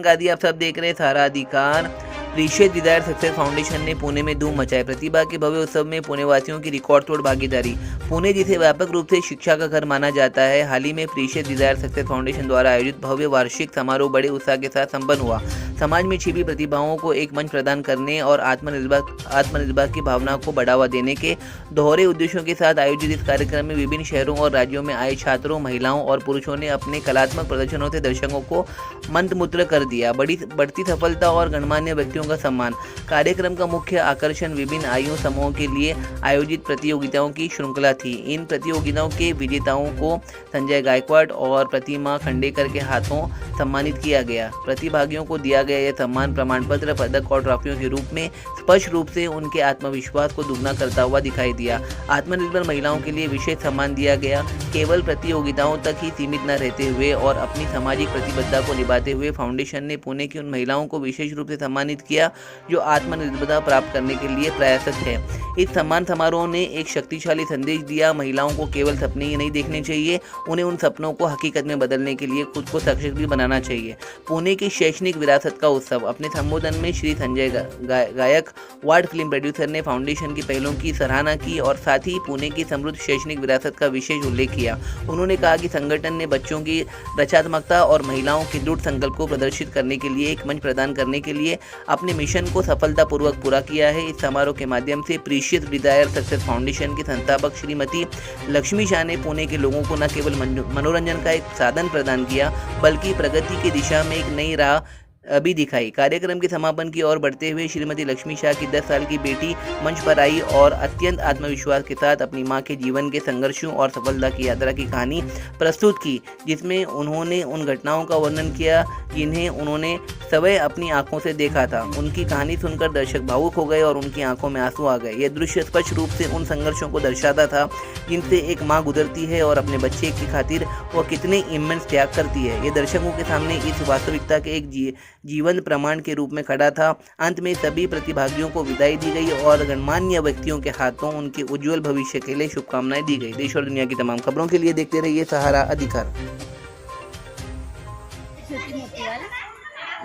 गादी आप सब देख रहे हैं सारा अधिकार। प्रीशियस डिजायर सक्सेस फाउंडेशन ने पुणे में धूम मचाई। प्रतिभा के भव्य उत्सव में पुणे वासियों की रिकॉर्ड तोड़ भागीदारी। पुणे जिसे व्यापक रूप से शिक्षा का घर माना जाता है, हाल ही में प्रीशियस डिजायर सक्सेस फाउंडेशन द्वारा आयोजित भव्य वार्षिक समारोह बड़े उत्साह के साथ संपन्न हुआ। समाज में छिपी प्रतिभाओं को एक मंच प्रदान करने और आत्मनिर्भर की भावना को बढ़ावा देने के दोहरे उद्देश्यों के साथ आयोजित इस कार्यक्रम में विभिन्न शहरों और राज्यों में आए छात्रों, महिलाओं और पुरुषों ने अपने कलात्मक प्रदर्शनों से दर्शकों को मंत्रमुग्ध कर दिया। बढ़ती सफलता और गणमान्य व्यक्तियों का सम्मान। कार्यक्रम का मुख्य आकर्षण विभिन्न आयु समूहों के लिए आयोजित प्रतियोगिताओं की श्रृंखला थी। इन प्रतियोगिताओं के विजेताओं को संजय गायकवाड़ और प्रतिमा खंडेकर के हाथों सम्मानित किया गया। प्रतिभागियों को दिया गया यह सम्मान प्रमाण पत्र, पदक और ट्रॉफियों के रूप में स्पष्ट रूप से उनके आत्मविश्वास को दुगना करता हुआ दिखाई दिया। आत्मनिर्भर महिलाओं के लिए विशेष सम्मान दिया गया। केवल प्रतियोगिताओं तक ही सीमित न रहते हुए और अपनी सामाजिक प्रतिबद्धता को निभाते हुए फाउंडेशन ने पुणे की उन महिलाओं को विशेष रूप से सम्मानित किया जो आत्मनिर्भरता प्राप्त करने के लिए प्रयासरत है। इस सम्मान समारोह ने एक शक्तिशाली संदेश दिया। महिलाओं को केवल सपने ही नहीं देखने चाहिए, उन्हें उन सपनों को हकीकत में बदलने के लिए खुद को सशक्त भी बनाना चाहिए। पुणे की शैक्षणिक विरासत का उत्सव। अपने संबोधन में श्री संजय गायकवाड़ फिल्म प्रोड्यूसर ने फाउंडेशन की पहलों की सराहना की और साथ ही पुणे की समृद्ध शैक्षणिक विरासत का विशेष उल्लेख किया। उन्होंने कहा कि संगठन ने बच्चों की रचनात्मकता और महिलाओं के दृढ़ संकल्प को प्रदर्शित करने के लिए एक मंच प्रदान करने के लिए अपने मिशन को सफलतापूर्वक पूरा किया है। इस समारोह के माध्यम से प्रीशियस डिजायर सक्सेस फाउंडेशन की संस्थापक श्रीमती लक्ष्मी शाह ने पुणे के लोगों को न केवल मनोरंजन का एक साधन प्रदान किया बल्कि प्रगति की दिशा में एक नई राह भी दिखाई। कार्यक्रम के समापन की ओर बढ़ते हुए श्रीमती लक्ष्मी शाह की 10 साल की बेटी मंच पर आई और अत्यंत आत्मविश्वास के साथ अपनी मां के जीवन के संघर्षों और सफलता की यात्रा की कहानी प्रस्तुत की, जिसमें उन्होंने उन घटनाओं का वर्णन किया जिन्हें उन्होंने स्वयं अपनी आंखों से देखा था। उनकी कहानी सुनकर दर्शक भावुक हो गए और उनकी आंखों में आंसू आ गए। यह दृश्य स्पष्ट रूप से उन संघर्षों को दर्शाता था जिनसे एक माँ गुजरती है और अपने बच्चे की खातिर वह कितने इमेंस त्याग करती है। ये दर्शकों के सामने इस वास्तविकता के एक जीवन प्रमाण के रूप में खड़ा था। अंत में सभी प्रतिभागियों को विदाई दी गई और गणमान्य व्यक्तियों के हाथों उनके उज्जवल भविष्य के लिए शुभकामनाएं दी गई। देश और दुनिया की तमाम खबरों के लिए देखते रहिए सहारा अधिकार।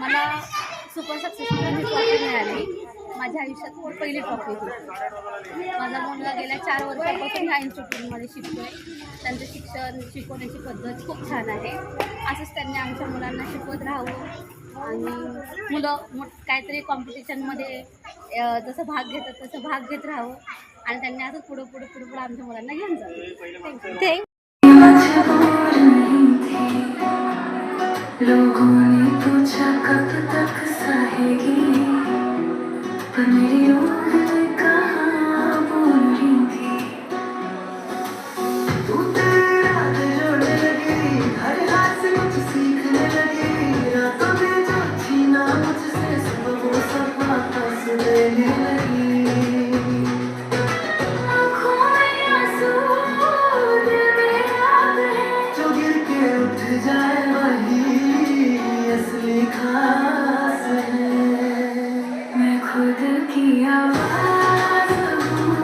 मला सुपर सक्सेसफुल ट्रॉफी मिळाली। माझ्या आयुष्यात पहिली ट्रॉफी होती। माझा मुलगा गेल्या 4 वर्षापासून ह्या इन्स्टिट्यूटमध्ये शिकतोय। त्यांचं शिक्षण शिकवण्याची पद्धत खूप छान आहे। असंच त्यांनी आमच्या मुलांना शिकवत राहावं आणि मुलं काहीतरी कॉम्पिटिशनमध्ये जसं भाग घेतात तसं भाग घेत राहावं आणि त्यांनी असं पुढं आमच्या मुलांना घेऊन जावं। थँक्यू। लोगों ने पूछा कब तक सहेगी, पर मेरी उम्र कहाँ बोल रही थी। तू तेरा जोड़ने लगी, हर हाथ से कुछ सीखने लगी। रातों में जो थी ना मुझसे सुबह वो सब वापस लेने लगी। आँखों में आंसू, दिल में याद है, जो गिर के उठ जाए वही असली खास है। मैं खुद की आवाज़ हूँ,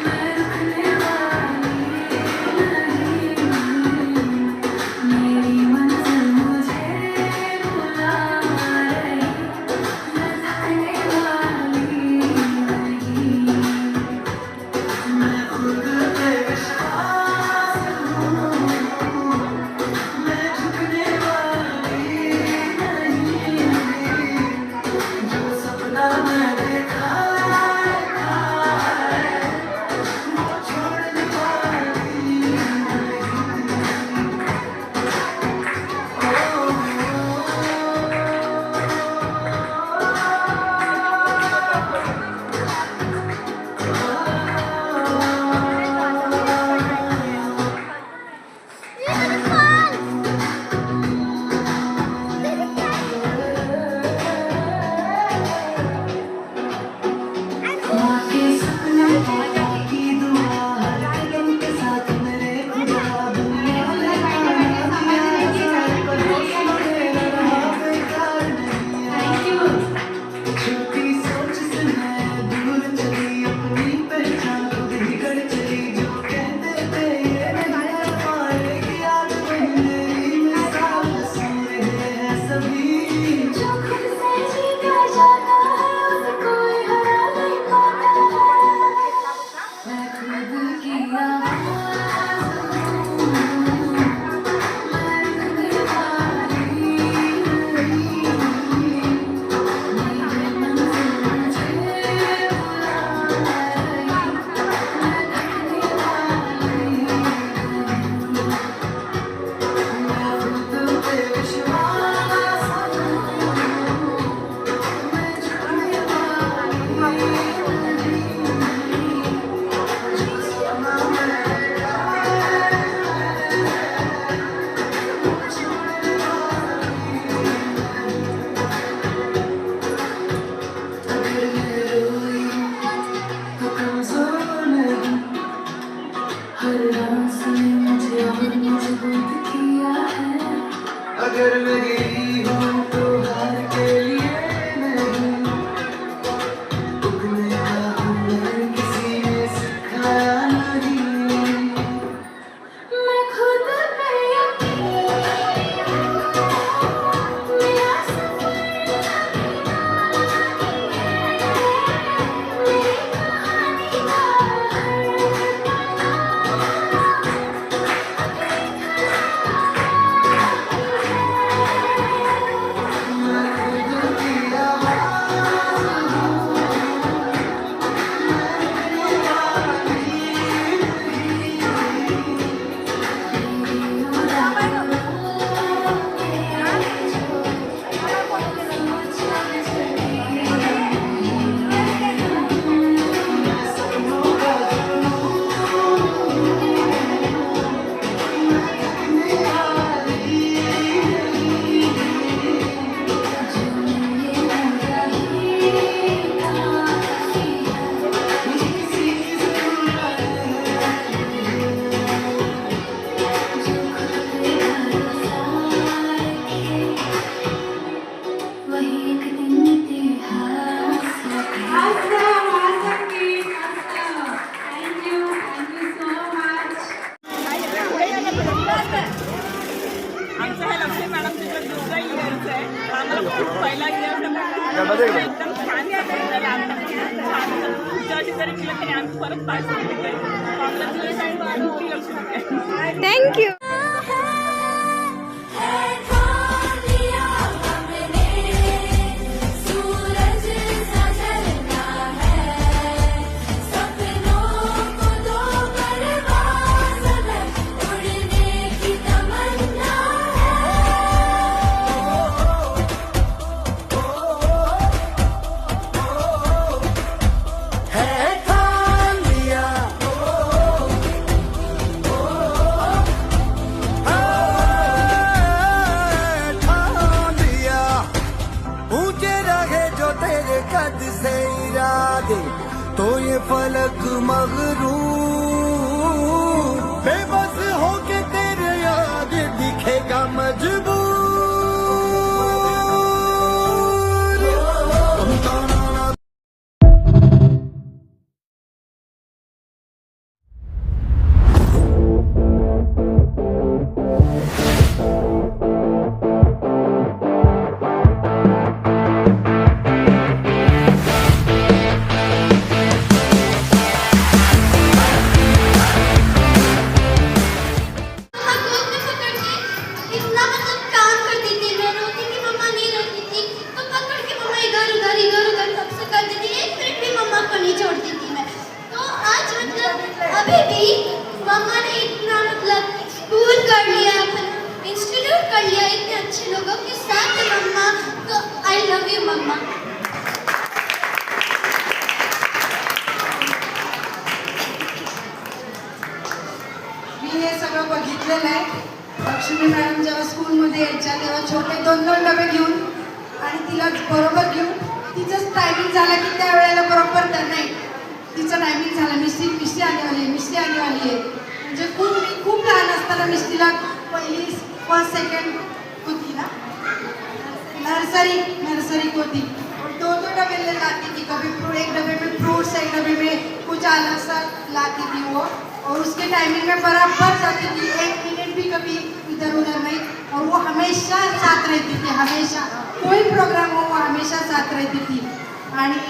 मैं रुकने वाली नहीं। मेरी मंजिल मुझे बुला रही, मैं थकने वाली नहीं। मैं खुद पे विश्वास हूँ, मैं झुकने वाली नहीं। जो सपना मैंने तारखेला तरी आम्ही परत पार्टिसिपेट करू. थँक्यू. तो ये फलक मगरूर बेबस होके तेरे याद दिखेगा मजबूर. अभी भी मम्मा ने इतना मतलब स्कूल कर लिया, इंस्टीट्यूट कर लिया इतने अच्छे लोगों के साथ मम्मा. तो आई लव यू मम्मा. मी हे सगळं बघितलेलं आहे. लक्ष्मी मॅडम जेव्हा स्कूलमध्ये यायच्या तेव्हा छोटे 2-2 डबे घेऊन आणि तिला बरोबर घेऊन तिचंच टायमिंग झालं की त्या वेळेला बरोबर तर नाही तिचं टायमिंग झालं मिस्टी आली आहे. म्हणजे खूप लहान असताना मिस्टीला पहिली फर्स्ट सेकंड होती ना, नर्सरी को थी. 2-2 डबे ले लाती थी, कभी एक डबे में फ्रूट्स, एक डबे में कुछ अलग सा लाती थी वो, और उसके टाइमिंग में बराबर जाती थी. 1 मिनट भी कभी इधर उधर नहीं. और वो हमेशा साथ रहती थी, हमेशा कोई प्रोग्राम हो वो हमेशा साथ रहती थी. आणि